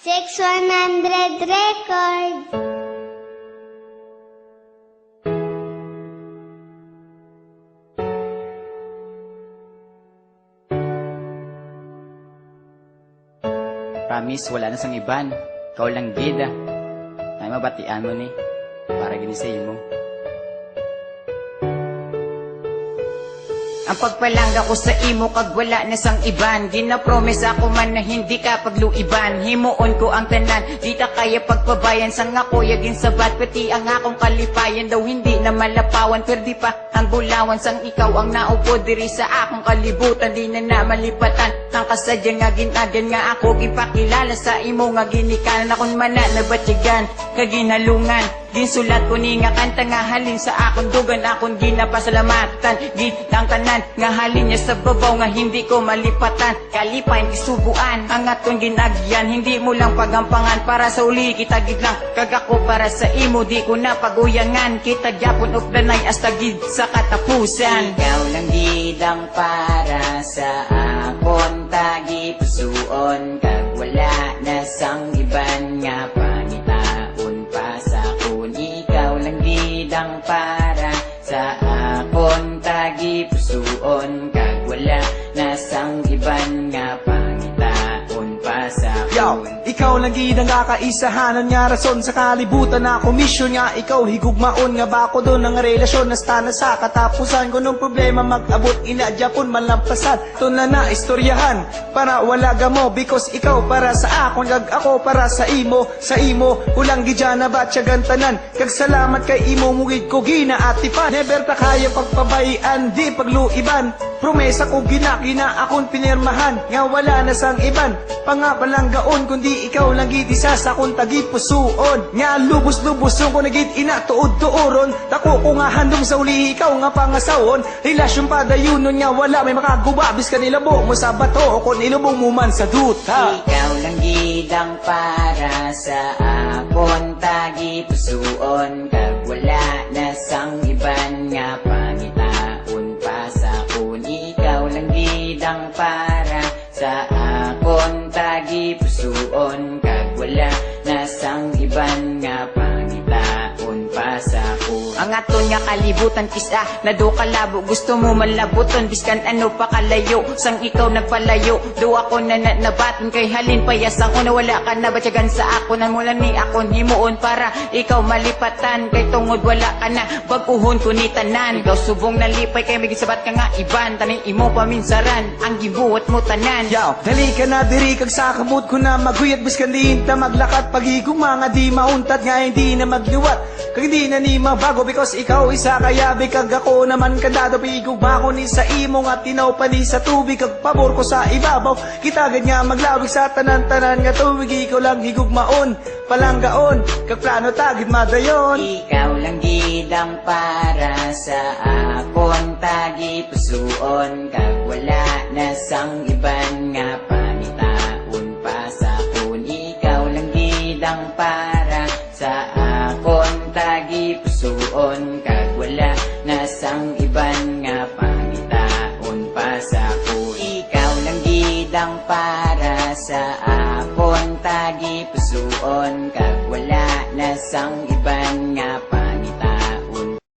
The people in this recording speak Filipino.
6,100 records. Promise, wala na sang iban. Ikaw lang gida. Ay mabatian mo ni. Para ginisay mo. Ang pagpalangga ko sa imo kag wala na sang iban. Ginapromise ako man na hindi ka pagluiban. Himuon ko ang tanan, di ta kaya pagpabayan. Sang ako yagin sabat, pati ang akong kalipayan. Daw hindi na malapawan, perdi pa ang bulawan. Sang ikaw ang naupo diri sa akong kalibutan. Di na malipatan ang kasadya nga ginagan nga ako gipakilala sa imo nga ginikanan. Akong mana na batigan, kaginalungan. Ginsulat ko ni nga kanta nga halin sa akong dugan. Akong ginapasalamatan, ginang tanan nga halin niya sa babaw nga hindi ko malipatan. Kalipain isubuan ang atong ginagyan. Hindi mo lang pagampangan para sa uli kita gidlang. Kag ako para sa imo di ko na paguyangan. Kita gyapon of the night hasta gid sa katapusan. Ikaw lang gidang para sa akon tagi pusuon. Kag wala na sang iban nga pangitaon pa sa akon. Ikaw lang gidang para sa akon tagi pusuon. Kag wala na sang iban nga pangitaon pa sa akon. Yo, ikaw lang gid ang kakaisahanan nga rason sa kalibutan na komisyon nga ikaw higugmaon nga ba ko doon ang relasyon na na sa katapusan ko nung problema mag-abot ina Japon malampasan to na istoryahan para wala gamo because ikaw para sa akon kag ako para sa imo ulang gidya na batya gantanan kag salamat kay imo mugid ko ginaatipan never ta kaya pagpabayan di pagluiban promesa ko gina akon pinirmahan nga wala na sang iban pangapalang gaon kundi ikaw lang gid isa sa akong tagipusuon nga lubos-lubos ko nagid ina tuod-tuoron dako ko nga handom sa uli ikaw nga pangasawon relasyon padayunon nga wala may makagubabis ka nilabo mo sa bato kon ilubong mo man sa duta. Ikaw lang gid ang para sa akon tagipusuon kag wala na sang iban nga pangitaon pa sa akon. Ikaw lang gid ang para sa akon tagipusuon kag wala na sang iban nga pangitaon pa sa akon. Ang aton nga kalibutan kisa na do kalabo gusto mo malabuton biskan ano pa kalayo sang ikaw nagpalayo do ako na nabaton kay halin payasang una wala ka na batyagan sa ako nan mula ni akon himuon para ikaw malipatan kay tungod wala ka na baguhon ko ni tanan ikaw subong nalipay kay may gisabat ka nga iban taning imo paminsaran ang gibuhat mo tanan. Yaw, dali ka na diri kag sa kamot ko na maguyat biskan diin ta maglakat pagigong mga di mauntat nga hindi na magliwat kag hindi na ni mabago because ikaw isa kayabi kag ako naman kandado pigog ba ko ni sa imo nga tinaw pa ni sa tubig kag pabor ko sa ibabaw kita gad nga maglawig sa tanan-tanan nga tuwig ikaw lang higugmaon palanggaon kag plano tagid madayon. Ikaw lang gid ang para sa akon tagipusuon kag wala na sang iban nga pangitaon pa sa akon. Ikaw lang gid ang para sa akon tagipusuon kag wala na sang iban nga pangitaon pa sa akon. Ikaw lang gid ang para